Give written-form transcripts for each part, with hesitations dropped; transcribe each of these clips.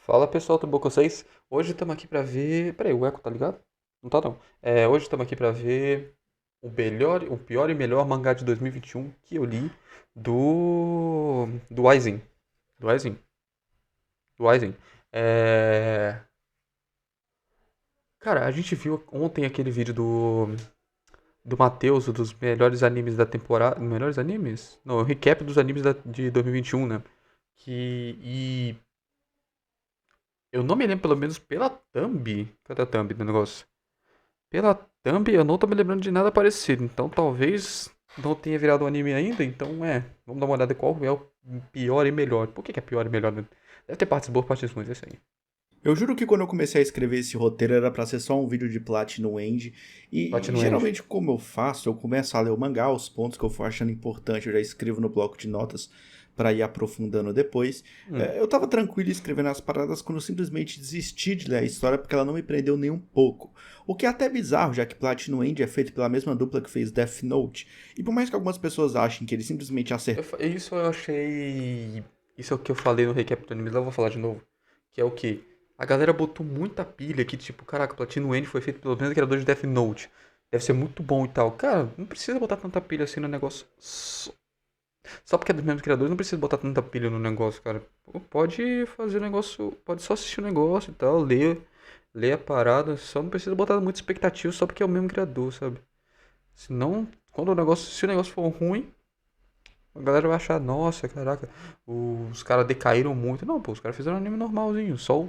Fala pessoal, tudo bom com vocês? Hoje estamos aqui pra ver. Peraí, o eco tá ligado? Não tá não. Hoje estamos aqui pra ver o pior e melhor mangá de 2021 que eu li do Aizen. Do Aizen. Do Aizen. É... Cara, a gente viu ontem aquele vídeo do Matheus, dos melhores animes da temporada. Melhores animes? Não, o recap dos animes de 2021, né? E eu não me lembro, pelo menos pela thumb. Cadê a thumb do negócio? Pela thumb, eu não tô me lembrando de nada parecido. Então talvez não tenha virado um anime ainda. Então vamos dar uma olhada em qual é o pior e melhor. Por que é pior e melhor, né? Deve ter partes boas, partes ruins, é isso aí. Eu juro que quando eu comecei a escrever esse roteiro era pra ser só um vídeo de Platinum End. E Platinum End. geralmente, como eu faço, eu começo a ler o mangá, os pontos que eu for achando importante, eu já escrevo no bloco de notas pra ir aprofundando depois. Hum. Eu tava tranquilo escrevendo as paradas quando eu simplesmente desisti de ler a história porque ela não me prendeu nem um pouco. O que é até bizarro, já que Platinum End é feito pela mesma dupla que fez Death Note. E por mais que algumas pessoas achem que eles simplesmente acertaram. Isso eu achei. Isso é o que eu falei no recap do anime, lá eu vou falar de novo. Que é o que? A galera botou muita pilha que, tipo, caraca, Platinum End foi feito pelo mesmo criador de Death Note. Deve ser muito bom e tal. Cara, não precisa botar tanta pilha assim no negócio. Só porque é dos mesmos criadores, não precisa botar tanta pilha no negócio, cara. Pô, pode fazer o negócio, pode só assistir o negócio e tal, ler a parada, só não precisa botar muita expectativa só porque é o mesmo criador, sabe? Senão, se o negócio for ruim, a galera vai achar, nossa, caraca, os caras decaíram muito. Não, pô, os caras fizeram um anime normalzinho, só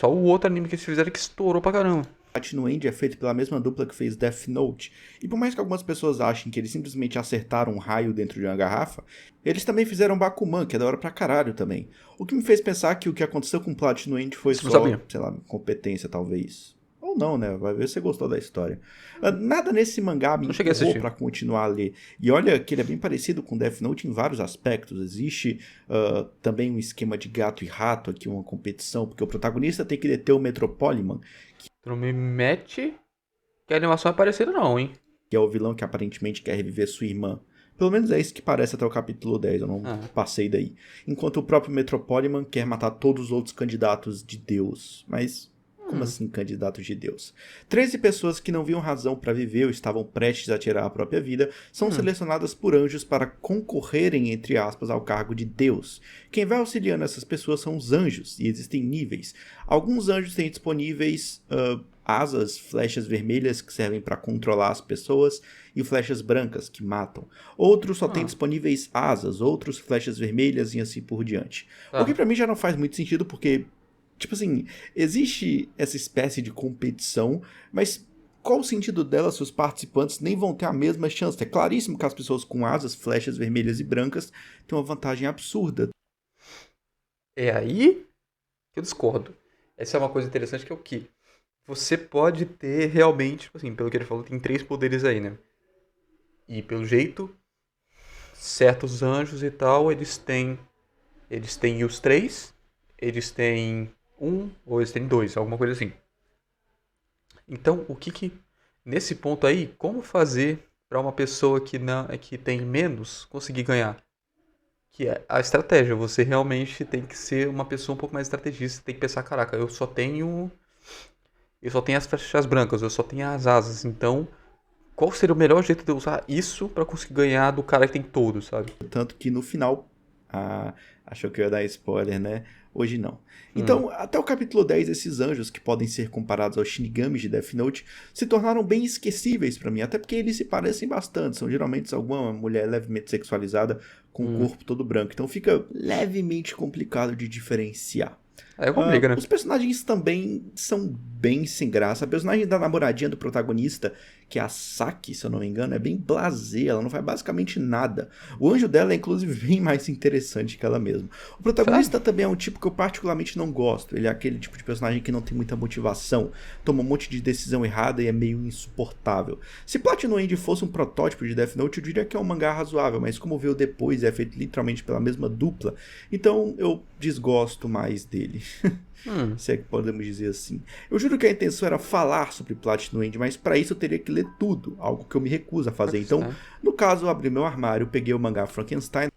o outro anime que eles fizeram que estourou pra caramba. Platinum End é feito pela mesma dupla que fez Death Note, e por mais que algumas pessoas achem que eles simplesmente acertaram um raio dentro de uma garrafa, eles também fizeram Bakuman, que é da hora pra caralho também. O que me fez pensar que o que aconteceu com Platinum End foi Isso não sabia. só, sei lá, competência talvez. Ou não, né? Vai ver se você gostou da história. Nada nesse mangá me Não cheguei a empurrou assistir. pra continuar a ler. E olha que ele é bem parecido com Death Note em vários aspectos. Existe também um esquema de gato e rato aqui, uma competição, porque o protagonista tem que deter o Metropoliman, Tu não me mete que a animação é parecida não, hein? que é o vilão que aparentemente quer reviver sua irmã. Pelo menos é isso que parece até o capítulo 10, eu não Ah. passei daí. Enquanto o próprio Metropoliman quer matar todos os outros candidatos de Deus. Mas como Hum. assim candidatos de Deus? 13 pessoas que não viam razão para viver ou estavam prestes a tirar a própria vida são Hum. selecionadas por anjos para concorrerem, entre aspas, ao cargo de Deus. Quem vai auxiliando essas pessoas são os anjos, e existem níveis. Alguns anjos têm disponíveis asas, flechas vermelhas que servem para controlar as pessoas e flechas brancas que matam. Outros só têm Ah. disponíveis asas, outros flechas vermelhas e assim por diante. O que Tá. para mim já não faz muito sentido porque, tipo assim, existe essa espécie de competição, mas qual o sentido dela se os participantes nem vão ter a mesma chance? É claríssimo que as pessoas com asas, flechas vermelhas e brancas têm uma vantagem absurda. É aí que eu discordo. Essa é uma coisa interessante que é o que? Você pode ter realmente, tipo assim, pelo que ele falou, tem três poderes aí, né? E pelo jeito, certos anjos e tal, eles têm os três, eles têm um ou eles têm dois, alguma coisa assim. Então, nesse ponto aí, como fazer para uma pessoa que não que tem menos conseguir ganhar? Que é a estratégia. Você realmente tem que ser uma pessoa um pouco mais estrategista. Tem que pensar, caraca, eu só tenho as flechas brancas, eu só tenho as asas. Então, qual seria o melhor jeito de eu usar isso pra conseguir ganhar do cara que tem todos, sabe? Tanto que no final. Ah, achou que eu ia dar spoiler, né? Hoje não. Hum. Então, até o capítulo 10, esses anjos, que podem ser comparados aos Shinigamis de Death Note, se tornaram bem esquecíveis pra mim, até porque eles se parecem bastante. São geralmente alguma mulher levemente sexualizada com o Hum. corpo todo branco. Então fica levemente complicado de diferenciar. Aí complica, né? Os personagens também são bem sem graça. A personagem da namoradinha do protagonista, que é a Saki, se eu não me engano, é bem blasé, ela não faz basicamente nada. O anjo dela é inclusive bem mais interessante que ela mesma. O Sério? protagonista também é um tipo que eu particularmente não gosto. Ele é aquele tipo de personagem que não tem muita motivação, toma um monte de decisão errada e é meio insuportável. Se Platinum End fosse um protótipo de Death Note, eu diria que é um mangá razoável, mas como veio depois e é feito literalmente pela mesma dupla, então eu desgosto mais dele. Hum. Se é que podemos dizer assim. Eu juro que a intenção era falar sobre Platinum End, mas para isso eu teria que ler tudo, algo que eu me recuso a fazer. Então, Frankenstein. no caso, eu abri meu armário, peguei o mangá Frankenstein.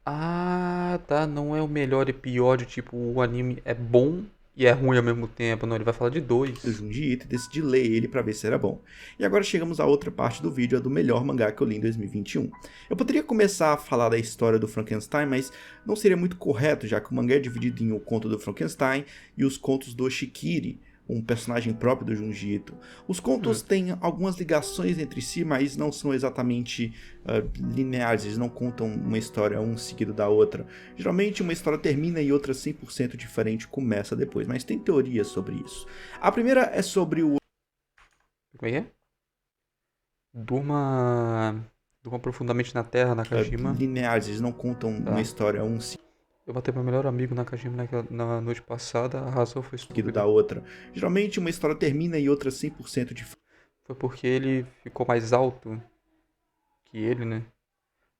Ah, tá, não é o melhor e pior de tipo, o anime é bom e é ruim ao mesmo tempo. Não, ele vai falar de do dois. Junji Ito e decidi ler ele pra ver se era bom. E agora chegamos à outra parte do vídeo, a do melhor mangá que eu li em 2021. Eu poderia começar a falar da história do Frankenstein, mas não seria muito correto, já que o mangá é dividido em o conto do Frankenstein e os contos do Oshikiri, um personagem próprio do Junji Ito. Os contos têm algumas ligações entre si, mas não são exatamente lineares, eles não contam uma história um seguido da outra. Geralmente uma história termina e outra 100% diferente começa depois, mas tem teorias sobre isso. A primeira é sobre o... Como é que é? Durma profundamente na terra, Nakajima. lineares, eles não contam uma história um Eu matei meu melhor amigo Nakajima na noite passada, a razão foi seguido estúpida. da outra. Geralmente uma história termina e outra 100% diferente. Foi porque ele ficou mais alto que ele, né?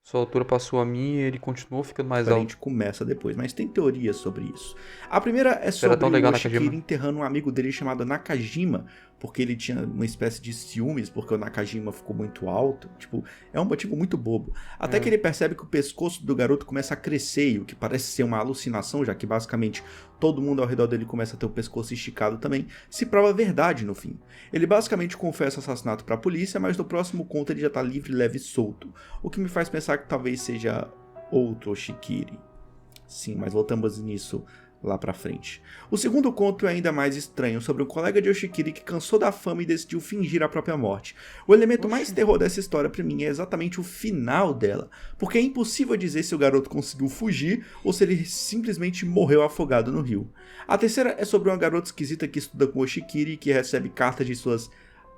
Sua altura passou a mim e ele continuou ficando mais alto. Começa depois, mas tem teorias sobre isso. A primeira é Era sobre tão o legal, Oshikiri Nakajima. enterrando um amigo dele chamado Nakajima, porque ele tinha uma espécie de ciúmes, porque o Nakajima ficou muito alto. Tipo, é um motivo muito bobo. Até que ele percebe que o pescoço do garoto começa a crescer, e o que parece ser uma alucinação, já que basicamente todo mundo ao redor dele começa a ter o pescoço esticado também, se prova verdade no fim. Ele basicamente confessa o assassinato pra polícia, mas no próximo conto ele já tá livre, leve e solto. O que me faz pensar que talvez seja outro Oshikiri. Sim, mas voltamos nisso lá pra frente. O segundo conto é ainda mais estranho, sobre um colega de Oshikiri que cansou da fama e decidiu fingir a própria morte. O elemento mais terror dessa história pra mim é exatamente o final dela, porque é impossível dizer se o garoto conseguiu fugir ou se ele simplesmente morreu afogado no rio. A terceira é sobre uma garota esquisita que estuda com Oshikiri e que recebe cartas de suas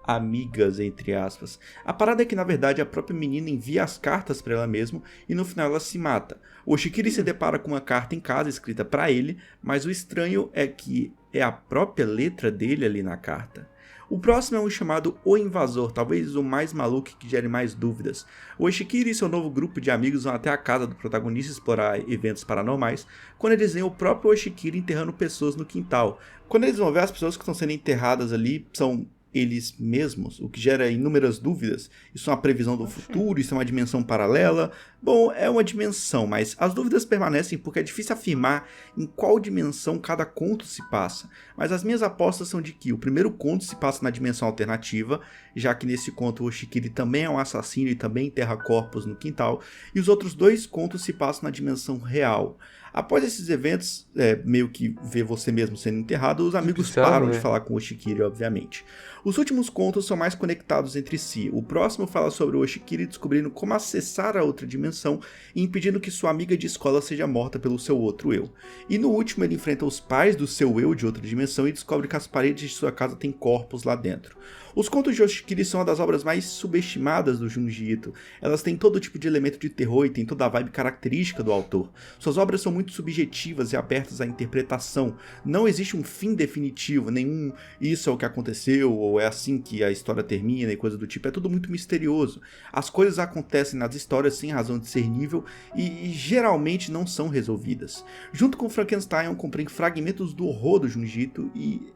amigas, entre aspas. A parada é que, na verdade, a própria menina envia as cartas para ela mesma e no final ela se mata. O Oshikiri se depara com uma carta em casa escrita para ele, mas o estranho é que é a própria letra dele ali na carta. O próximo é um chamado O Invasor, talvez o mais maluco que gere mais dúvidas. O Oshikiri e seu novo grupo de amigos vão até a casa do protagonista explorar eventos paranormais, quando eles veem o próprio Oshikiri enterrando pessoas no quintal. Quando eles vão ver, as pessoas que estão sendo enterradas ali são eles mesmos, o que gera inúmeras dúvidas. Isso é uma previsão do futuro? Isso é uma dimensão paralela? Bom, é uma dimensão, mas as dúvidas permanecem porque é difícil afirmar em qual dimensão cada conto se passa. Mas as minhas apostas são de que o primeiro conto se passa na dimensão alternativa, já que nesse conto o Oshikiri também é um assassino e também enterra corpos no quintal, e os outros dois contos se passam na dimensão real. Após esses eventos, meio que ver você mesmo sendo enterrado, os amigos param de falar com o Oshikiri, obviamente. Os últimos contos são mais conectados entre si. O próximo fala sobre o Oshikiri descobrindo como acessar a outra dimensão e impedindo que sua amiga de escola seja morta pelo seu outro eu. E no último ele enfrenta os pais do seu eu de outra dimensão e descobre que as paredes de sua casa têm corpos lá dentro. Os contos de Oshikiri são uma das obras mais subestimadas do Junji Ito. Elas têm todo tipo de elemento de terror e têm toda a vibe característica do autor. Suas obras são muito subjetivas e abertas à interpretação. Não existe um fim definitivo, nenhum isso é o que aconteceu, ou é assim que a história termina e coisa do tipo. É tudo muito misterioso. As coisas acontecem nas histórias sem razão discernível e geralmente não são resolvidas. Junto com Frankenstein eu comprei fragmentos do horror do Junji Ito e...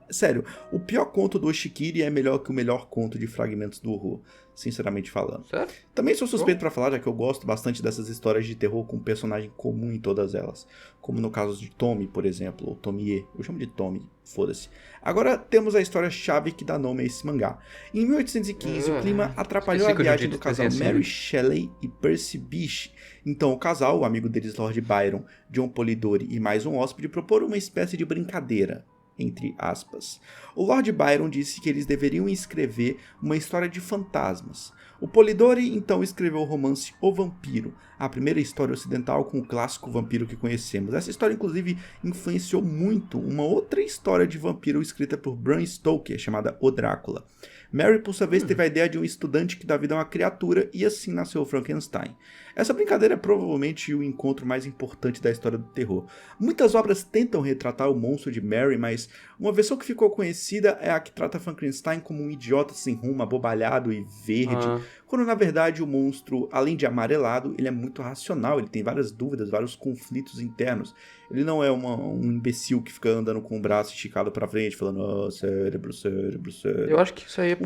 sério, o pior conto do Oshikiri é melhor que o melhor conto de Fragmentos do Horror, sinceramente falando. Sério? Também sou suspeito pra falar, já que eu gosto bastante dessas histórias de terror com um personagem comum em todas elas. Como no caso de Tommy, por exemplo, ou Tomie. Eu chamo de Tommy, foda-se. Agora temos a história-chave que dá nome a esse mangá. Em 1815, o clima atrapalhou a viagem do casal Mary Shelley e Percy Bysshe. Então o casal, o amigo deles Lord Byron, John Polidori e mais um hóspede proporam uma espécie de brincadeira. Entre aspas. O Lord Byron disse que eles deveriam escrever uma história de fantasmas. O Polidori então escreveu o romance O Vampiro, a primeira história ocidental com o clássico vampiro que conhecemos. Essa história inclusive influenciou muito uma outra história de vampiro escrita por Bram Stoker, chamada O Drácula. Mary, por sua vez, teve a ideia de um estudante que dá vida a uma criatura e assim nasceu Frankenstein. Essa brincadeira é provavelmente o encontro mais importante da história do terror. Muitas obras tentam retratar o monstro de Mary, mas uma versão que ficou conhecida é a que trata Frankenstein como um idiota sem rumo, abobalhado e verde, quando na verdade o monstro, além de amarelado, ele é muito racional, ele tem várias dúvidas, vários conflitos internos. Ele não é um imbecil que fica andando com o braço esticado pra frente, falando, oh, cérebro, cérebro, cérebro. Eu acho que isso aí é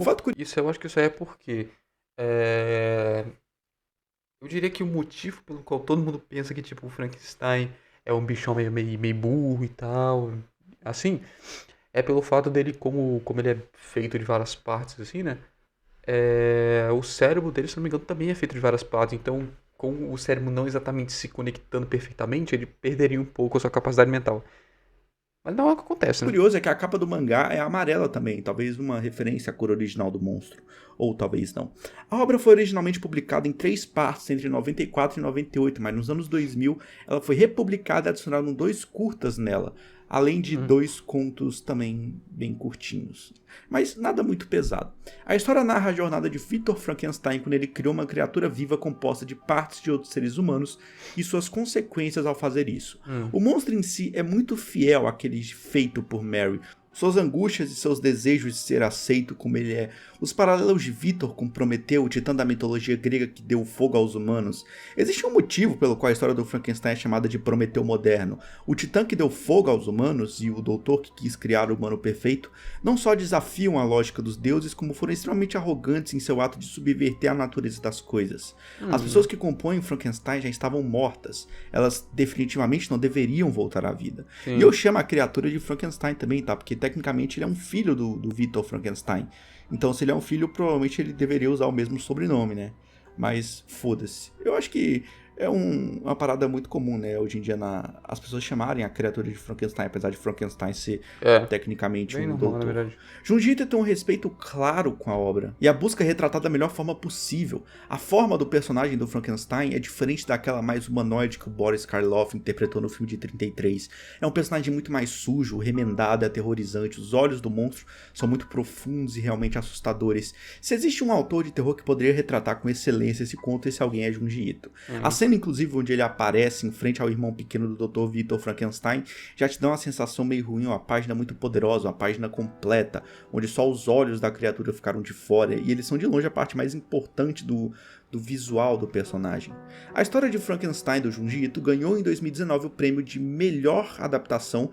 eu acho que isso aí é porque Eu diria que o motivo pelo qual todo mundo pensa que, tipo, o Frankenstein é um bichão meio burro e tal, assim, é pelo fato dele, como ele é feito de várias partes, assim, né? O cérebro dele, se não me engano, também é feito de várias partes. Então, com o cérebro não exatamente se conectando perfeitamente, ele perderia um pouco a sua capacidade mental. Mas não é o que acontece, né? Curioso é que a capa do mangá é amarela também, talvez uma referência à cor original do monstro, ou talvez não. A obra foi originalmente publicada em 3 partes entre 94 e 98, mas nos anos 2000 ela foi republicada e adicionaram 2 curtas nela, além de 2 contos também bem curtinhos. Mas nada muito pesado. A história narra a jornada de Victor Frankenstein quando ele criou uma criatura viva composta de partes de outros seres humanos e suas consequências ao fazer isso. O monstro em si é muito fiel àquele feito por Mary. Suas angústias e seus desejos de ser aceito como ele é, os paralelos de Victor com Prometeu, o titã da mitologia grega que deu fogo aos humanos. Existe um motivo pelo qual a história do Frankenstein é chamada de Prometeu moderno. O titã que deu fogo aos humanos e o doutor que quis criar o humano perfeito não só desafiam a lógica dos deuses, como foram extremamente arrogantes em seu ato de subverter a natureza das coisas. As pessoas que compõem o Frankenstein já estavam mortas. Elas definitivamente não deveriam voltar à vida. Sim. E eu chamo a criatura de Frankenstein também, tá? Porque tecnicamente ele é um filho do Victor Frankenstein. Então, se ele é um filho, provavelmente ele deveria usar o mesmo sobrenome, né? Mas foda-se. Eu acho que é uma parada muito comum, né? Hoje em dia, as pessoas chamarem a criatura de Frankenstein, apesar de Frankenstein ser tecnicamente bem um normal, na doutor. verdade. Junji Ito tem um respeito claro com a obra, e a busca é retratar da melhor forma possível. A forma do personagem do Frankenstein é diferente daquela mais humanoide que o Boris Karloff interpretou no filme de 33. É um personagem muito mais sujo, remendado e aterrorizante. Os olhos do monstro são muito profundos e realmente assustadores. Se existe um autor de terror que poderia retratar com excelência esse conto, esse alguém é Junji Ito. A cena, inclusive, onde ele aparece em frente ao irmão pequeno do Dr. Victor Frankenstein, já te dá uma sensação meio ruim, uma página muito poderosa, uma página completa, onde só os olhos da criatura ficaram de fora, e eles são de longe a parte mais importante do visual do personagem. A história de Frankenstein do Junji Ito ganhou em 2019 o prêmio de melhor adaptação,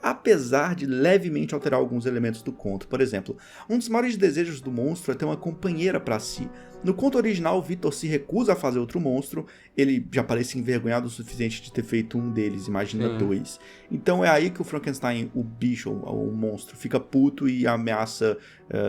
apesar de levemente alterar alguns elementos do conto. Por exemplo, um dos maiores desejos do monstro é ter uma companheira para si. No conto original, Victor se recusa a fazer outro monstro, ele já parece envergonhado o suficiente de ter feito um deles, imagina 2. Então é aí que o Frankenstein, o bicho, o monstro, fica puto e ameaça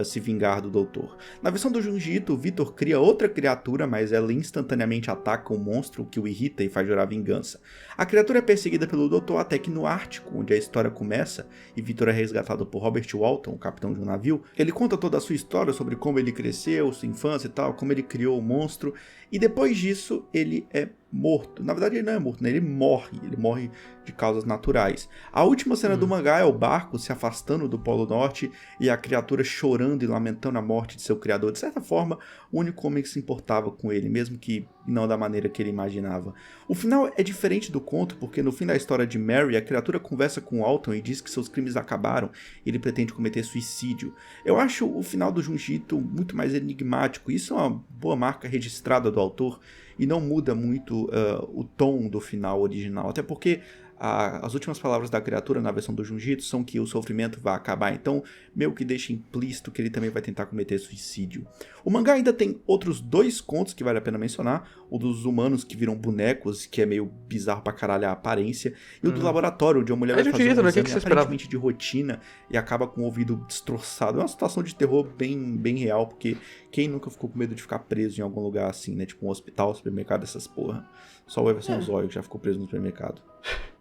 se vingar do doutor. Na versão do Junji Ito, Victor cria outra criatura, mas ela instantaneamente ataca o monstro, o que o irrita e faz jurar vingança. A criatura é perseguida pelo doutor até que no Ártico, onde a história começa, e Victor é resgatado por Robert Walton, o capitão de um navio, ele conta toda a sua história sobre como ele cresceu, sua infância e tal, como ele criou o monstro, e depois disso ele é morto. Na verdade ele não é morto, né? Ele morre de causas naturais. A última cena do mangá é o barco se afastando do Polo Norte e a criatura chorando e lamentando a morte de seu criador. De certa forma, o único homem que se importava com ele, mesmo que não da maneira que ele imaginava. O final é diferente do conto, porque no fim da história de Mary, a criatura conversa com Alton e diz que seus crimes acabaram e ele pretende cometer suicídio. Eu acho o final do Junji Ito muito mais enigmático. Isso é uma boa marca registrada do autor e não muda muito o tom do final original, até porque as últimas palavras da criatura na versão do Junji Ito são que o sofrimento vai acabar, então meio que deixa implícito que ele também vai tentar cometer suicídio. O mangá ainda tem outros 2 contos que vale a pena mencionar, o dos humanos que viram bonecos, que é meio bizarro pra caralho a aparência, e o do laboratório, onde a mulher vai fazer um exame aparentemente de rotina e acaba com o ouvido destroçado. É uma situação de terror bem real, porque quem nunca ficou com medo de ficar preso em algum lugar assim, né, tipo um hospital, supermercado, essas porra. Só o Everson Zóio que já ficou preso no supermercado.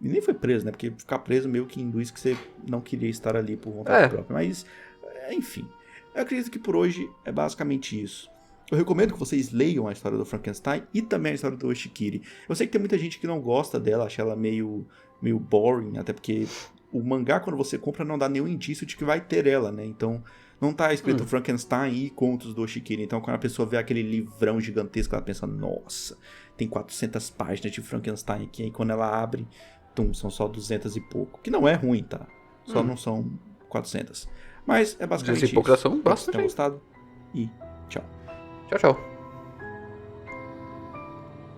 E nem foi preso, né? Porque ficar preso meio que induz que você não queria estar ali por vontade própria. Mas, enfim. Eu acredito que por hoje é basicamente isso. Eu recomendo que vocês leiam a história do Frankenstein e também a história do Oshikiri. Eu sei que tem muita gente que não gosta dela, acha ela meio boring, até porque o mangá, quando você compra, não dá nenhum indício de que vai ter ela, né? Então, não tá escrito Frankenstein e contos do Oshikiri. Então, quando a pessoa vê aquele livrão gigantesco, ela pensa, nossa, tem 400 páginas de Frankenstein aqui. Aí quando ela abre, são só 200 e pouco. Que não é ruim, tá? Só não são 400. Mas é basicamente isso. Espero que vocês tenham gostado. E tchau. Tchau, tchau.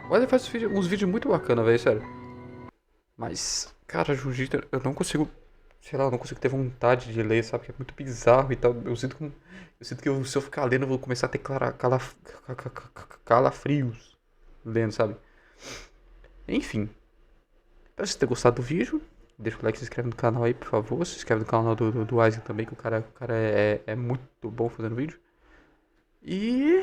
O Wesley faz uns vídeos muito bacanas, velho, sério. Mas, cara, Jiu-Jitsu, eu não consigo... Sei lá, eu não consigo ter vontade de ler, sabe? Que é muito bizarro e tal. Eu sinto que se eu ficar lendo, eu vou começar a ter calafrios lendo, sabe? Enfim, espero que você tenha gostado do vídeo. Deixa o like, se inscreve no canal aí, por favor. Se inscreve no canal do Isaac também, que o cara é muito bom fazendo vídeo. E